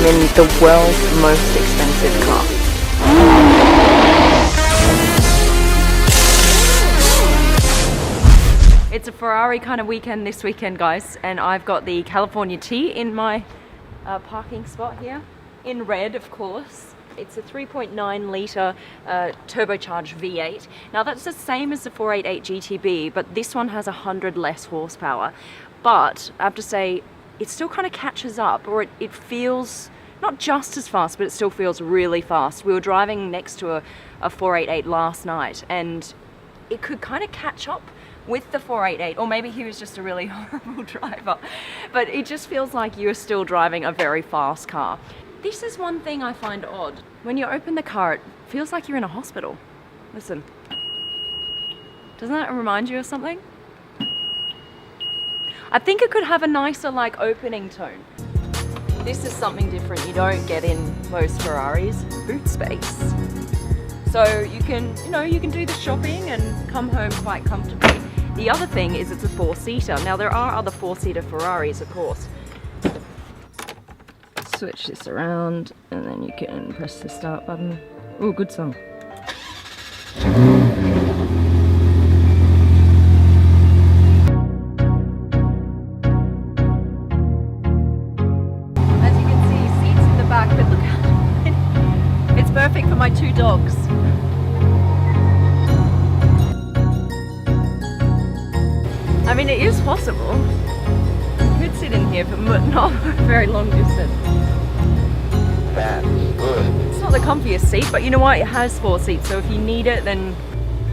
I'm in the world's most expensive car. It's a Ferrari kind of weekend this weekend, guys, and I've got the California T in my parking spot here, in red, of course. It's a 3.9 litre turbocharged V8. Now that's the same as the 488 GTB, but this one has 100 less horsepower. But I have to say, it still kind of catches up, or it feels not just as fast, but it still feels really fast. We were driving next to a 488 last night, and it could kind of catch up with the 488, or maybe he was just a really horrible driver, but it just feels like you're still driving a very fast car. This is one thing I find odd. When you open the car, it feels like you're in a hospital. Listen. Doesn't that remind you of something? I think it could have a nicer like opening tone. This is something different you don't get in most Ferraris, boot space. So you can do the shopping and come home quite comfortably. The other thing is it's a 4-seater. Now there are other 4-seater Ferraris, of course. Switch this around and then you can press the start button. Oh, good song. As you can see, seats in the back, but look how it's perfect for my 2 dogs. I mean, it is possible. You could sit in here for not a very long distance. That's good. It's not the comfiest seat, but you know what? It has 4 seats, so if you need it, then...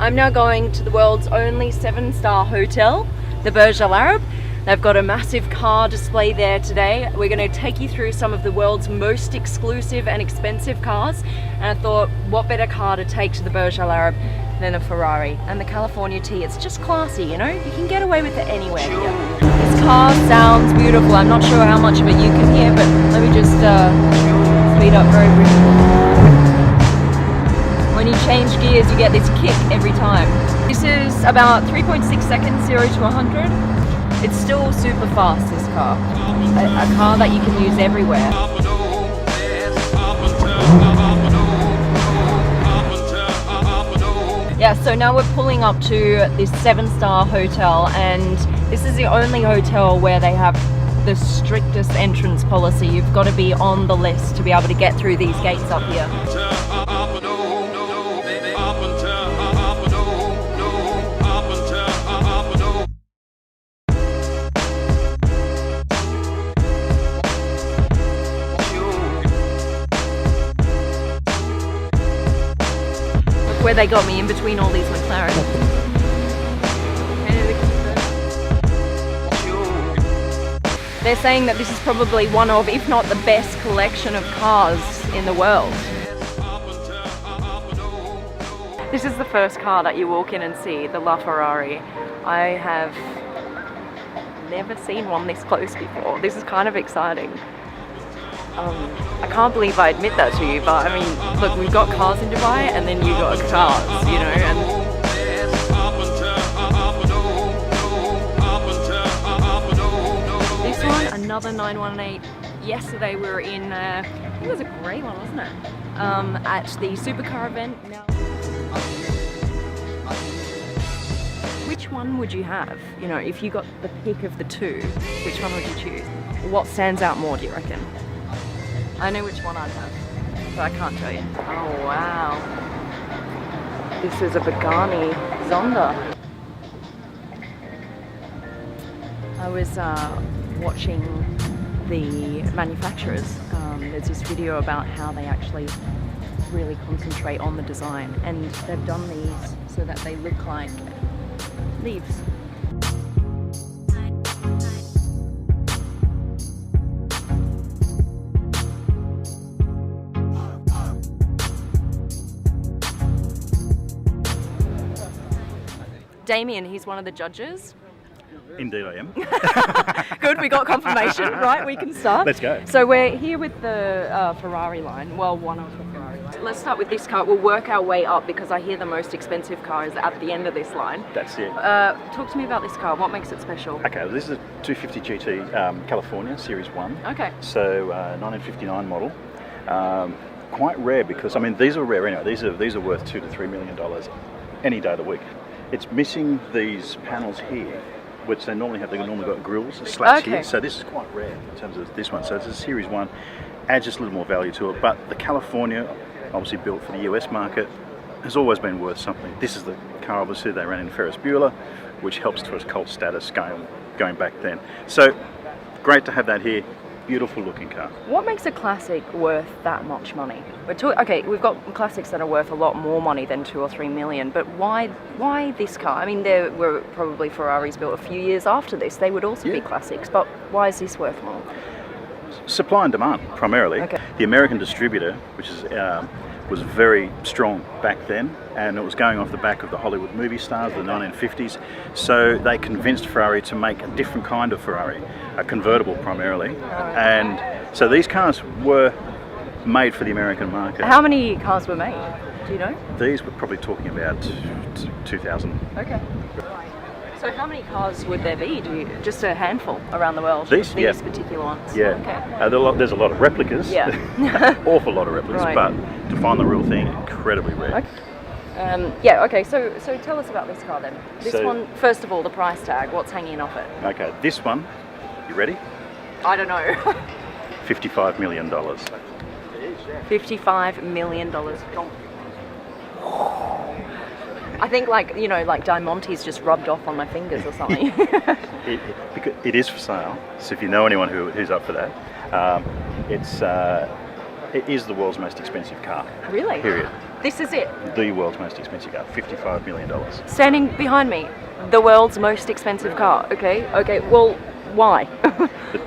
I'm now going to the world's only 7-star hotel, the Burj Al Arab. They've got a massive car display there today. We're going to take you through some of the world's most exclusive and expensive cars. And I thought, what better car to take to the Burj Al Arab than a Ferrari? And the California T, it's just classy, you know? You can get away with it anywhere here. This car sounds beautiful. I'm not sure how much of it you can hear, but let me just speed up very briefly. When you change gears, you get this kick every time. This is about 3.6 seconds, 0 to 100. It's still super fast, this car. A car that you can use everywhere. Yeah, so now we're pulling up to this 7-star hotel, and this is the only hotel where they have the strictest entrance policy. You've got to be on the list to be able to get through these gates up here. Where they got me in between all these McLarens. They're saying that this is probably one of, if not the best collection of cars in the world. This is the first car that you walk in and see, the LaFerrari. I have never seen one this close before. This is kind of exciting. I can't believe I admit that to you, but I mean, look, we've got cars in Dubai and then you got cars, you know, and this one, another 918. Yesterday we were in, I think it was a grey one, wasn't it? At the supercar event. Now, which one would you have? You know, if you got the pick of the 2, which one would you choose? What stands out more, do you reckon? I know which one I'd have, but I can't tell you. Oh wow. This is a Pagani Zonda. I was watching the manufacturers. There's this video about how they actually really concentrate on the design, and they've done these so that they look like leaves. Damien, he's one of the judges. Indeed I am. Good, we got confirmation. Right, we can start. Let's go. So we're here with the Ferrari line, well, one of the Ferrari lines. let's start with this car. We'll work our way up because I hear the most expensive car is at the end of this line. That's it. Talk to me about this car. What makes it special? Okay, well, this is a 250 GT California Series 1. Okay. So 1959 model. Quite rare because, I mean, these are rare anyway. These are worth $2 to $3 million any day of the week. It's missing these panels here, which they normally have. They've normally got grills and slats here. So this is quite rare in terms of this one. So it's a Series 1. Adds just a little more value to it. But the California, obviously built for the US market, has always been worth something. This is the car, obviously, they ran in Ferris Bueller, which helps to its cult status going back then. So great to have that here. Beautiful looking car. What makes a classic worth that much money? Okay, we've got classics that are worth a lot more money than 2 or 3 million, but why this car? I mean, there were probably Ferraris built a few years after this. They would also be classics, but why is this worth more? Supply and demand, primarily. Okay. The American distributor, which is was very strong back then, and it was going off the back of the Hollywood movie stars of the 1950s. So they convinced Ferrari to make a different kind of Ferrari, a convertible primarily. And so these cars were made for the American market. How many cars were made? Do you know? These we're probably talking about 2,000. Okay. So how many cars would there be? Just a handful around the world? These particular ones? Yeah. Okay. There's a lot of replicas. Yeah. Awful lot of replicas, but to find the real thing, incredibly rare. Okay. Okay, so tell us about this car then. This one, first of all, the price tag, what's hanging off it? Okay, this one, you ready? I don't know. $55 million. $55 million. I think like Diamante's just rubbed off on my fingers or something. It is for sale, so if you know anyone who's up for that, it is the world's most expensive car. Really? Period. This is it? The world's most expensive car, $55 million. Standing behind me, the world's most expensive car. Okay, well, why?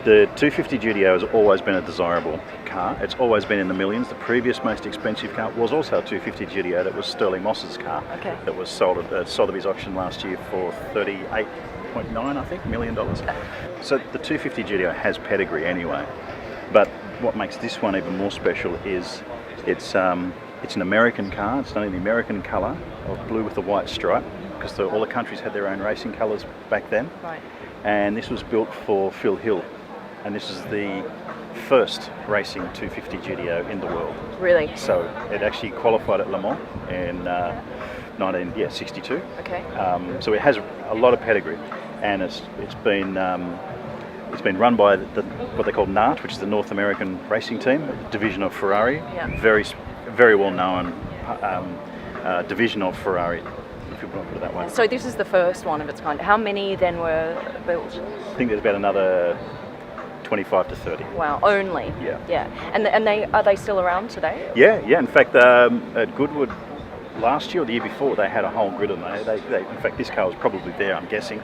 The 250 GTO has always been a desirable car. It's always been in the millions. The previous most expensive car was also a 250 GTO. That was Sterling Moss's car. Okay. That was sold at Sotheby's auction last year for $38.9, I think, million. So the 250 GTO has pedigree anyway. But what makes this one even more special is it's an American car. It's done in the American colour of blue with a white stripe, because all the countries had their own racing colours back then. Right. And this was built for Phil Hill, and this is the first racing 250 GTO in the world. Really? So it actually qualified at Le Mans in 1962. Okay. So it has a lot of pedigree, and it's been run by what they call NART, which is the North American Racing Team, a division of Ferrari. Yeah. Very well known division of Ferrari, if you want to put it that way. So this is the first one of its kind. How many then were built? I think there's about another 25 to 30. Wow, only? Yeah. Yeah. And are they still around today? Yeah. In fact, at Goodwood last year or the year before, they had a whole grid of them. In fact, this car was probably there, I'm guessing,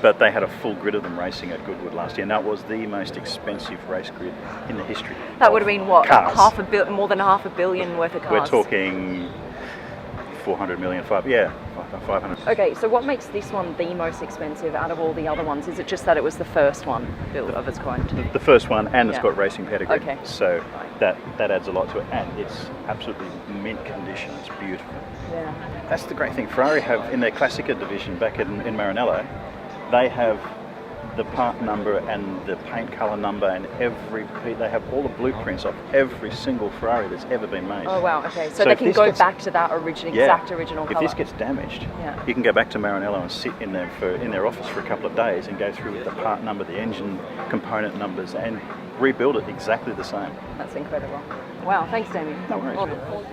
but they had a full grid of them racing at Goodwood last year, and that was the most expensive race grid in the history. That would have been what? Cars. More than $500 million worth of cars? We're talking 400 million, 500. Okay, so what makes this one the most expensive out of all the other ones? Is it just that it was the first one built of its kind? The first one, and it's got racing pedigree. Okay. So that adds a lot to it, and it's absolutely mint condition. It's beautiful. Yeah. That's the great thing. Ferrari have, in their Classica division back in Maranello, they have the part number and the paint colour number, and they have all the blueprints of every single Ferrari that's ever been made. Oh wow, okay. So they can go back to that exact original colour. If this gets damaged, you can go back to Maranello and sit in their office for a couple of days and go through with the part number, the engine component numbers, and rebuild it exactly the same. That's incredible. Wow, thanks Damien. No worries.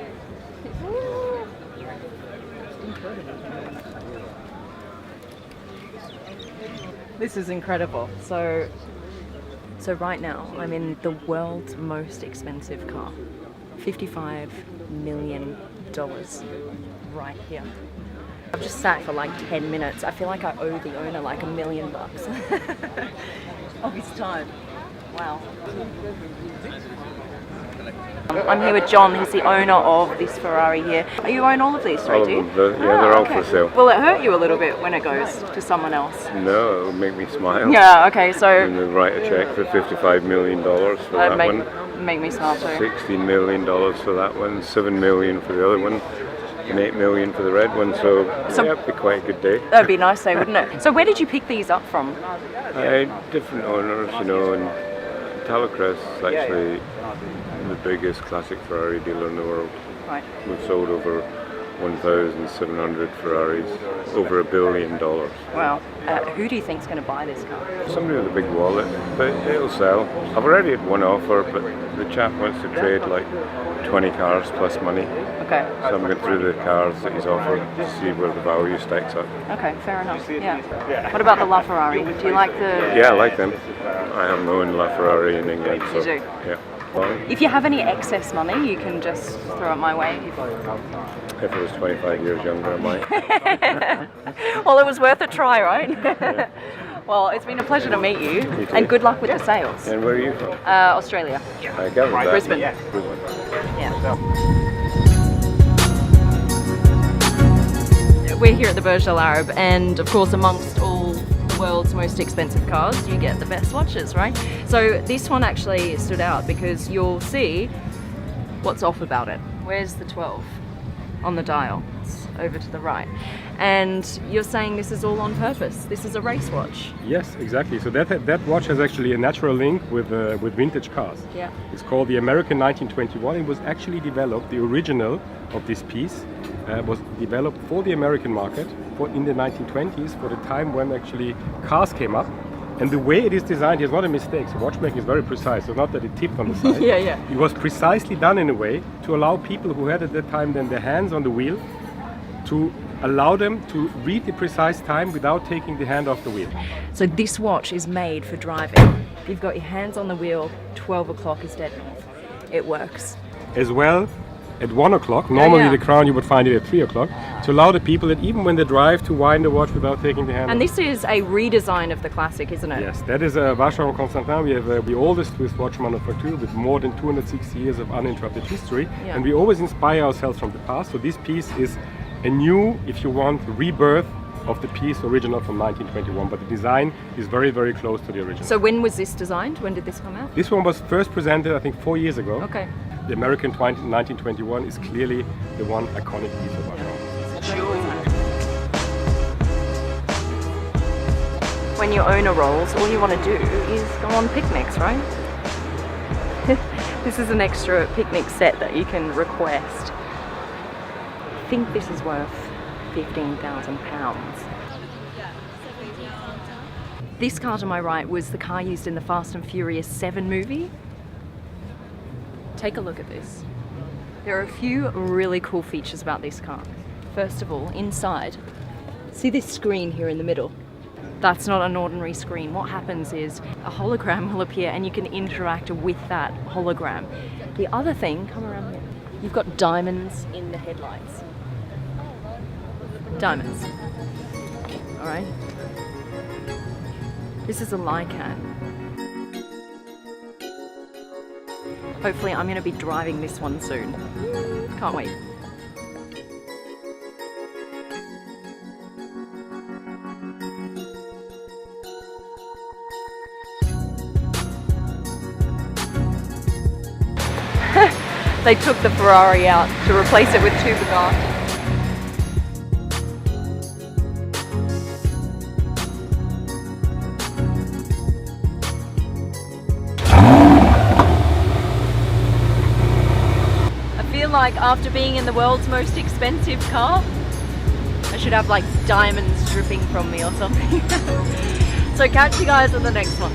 This is incredible. So right now I'm in the world's most expensive car. $55 million right here. I've just sat for like 10 minutes. I feel like I owe the owner like $1 million of his time. Wow. I'm here with John, who's the owner of this Ferrari here. You own all of these three, All do you? of them, yeah, they're all for sale. Will it hurt you a little bit when it goes to someone else? No, it'll make me smile. Yeah, okay, so And they'll write a check for $55 million for that one. make me smile too. $16 million for that one, $7 million for the other one, and $8 million for the red one. So yeah, it'd be quite a good day. That'd be nice though, wouldn't it? So where did you pick these up from? Different owners, you know, and Talocrest is actually the biggest classic Ferrari dealer in the world. Right. We've sold over 1,700 Ferraris, over $1 billion. Wow. Who do you think's going to buy this car? Somebody with a big wallet, but it'll sell. I've already had one offer, but the chap wants to trade like 20 cars plus money. Okay. So I'm going through the cars that he's offered to see where the value stacks up. Okay, fair enough. Yeah. What about the LaFerrari? Do you like the... Yeah, I like them. I haven't owned LaFerrari in England, so You do? yeah. If you have any excess money, you can just throw it my way. If I was 25 years younger, I might. Well, it was worth a try, right? Well, it's been a pleasure to meet you, and good luck with the sales. And where are you from? Australia. I gathered that. Brisbane. Brisbane. Yeah. We're here at the Burj Al Arab, and of course, amongst all the world's most expensive cars, you get the best watches, right? So this one actually stood out because you'll see what's off about it. Where's the 12 on the dial? It's over to the right. And you're saying this is all on purpose. This is a race watch. Yes, exactly. So that watch has actually a natural link with vintage cars. Yeah. It's called the American 1921. It was actually developed, the original of this piece was developed for the American market in the 1920s, for the time when actually cars came up. And the way it is designed is not a mistake. So watchmaking is very precise. So not that it tipped on the side. Yeah. It was precisely done in a way to allow people who had at that time then their hands on the wheel to allow them to read the precise time without taking the hand off the wheel. So this watch is made for driving. You've got your hands on the wheel, 12 o'clock is dead north. It works. As well, at 1 o'clock, normally yeah. the crown you would find it at 3 o'clock, to allow the people that even when they drive to wind the watch without taking the hand And off. this is a redesign of the classic, isn't it? Yes, that is Vacheron Constantin. We have the oldest Swiss watch manufacturer with more than 260 years of uninterrupted history. Yeah. And we always inspire ourselves from the past. So this piece is a new, if you want, rebirth of the piece original from 1921. But the design is very, very close to the original. So when was this designed? When did this come out? This one was first presented, I think, 4 years ago. Okay. The American 1921 is clearly the one iconic piece of Vacheron. When your owner rolls, all you want to do is go on picnics, right? This is an extra picnic set that you can request. I think this is worth £15,000. This car to my right was the car used in the Fast and Furious 7 movie. Take a look at this. There are a few really cool features about this car. First of all, inside, see this screen here in the middle? That's not an ordinary screen. What happens is a hologram will appear and you can interact with that hologram. The other thing, come around here, you've got diamonds in the headlights. Diamonds. All right. This is a Lycan. Hopefully I'm going to be driving this one soon. Can't wait. They took the Ferrari out to replace it with two Bugattis. Like after being in the world's most expensive car, I should have like diamonds dripping from me or something. So catch you guys on the next one.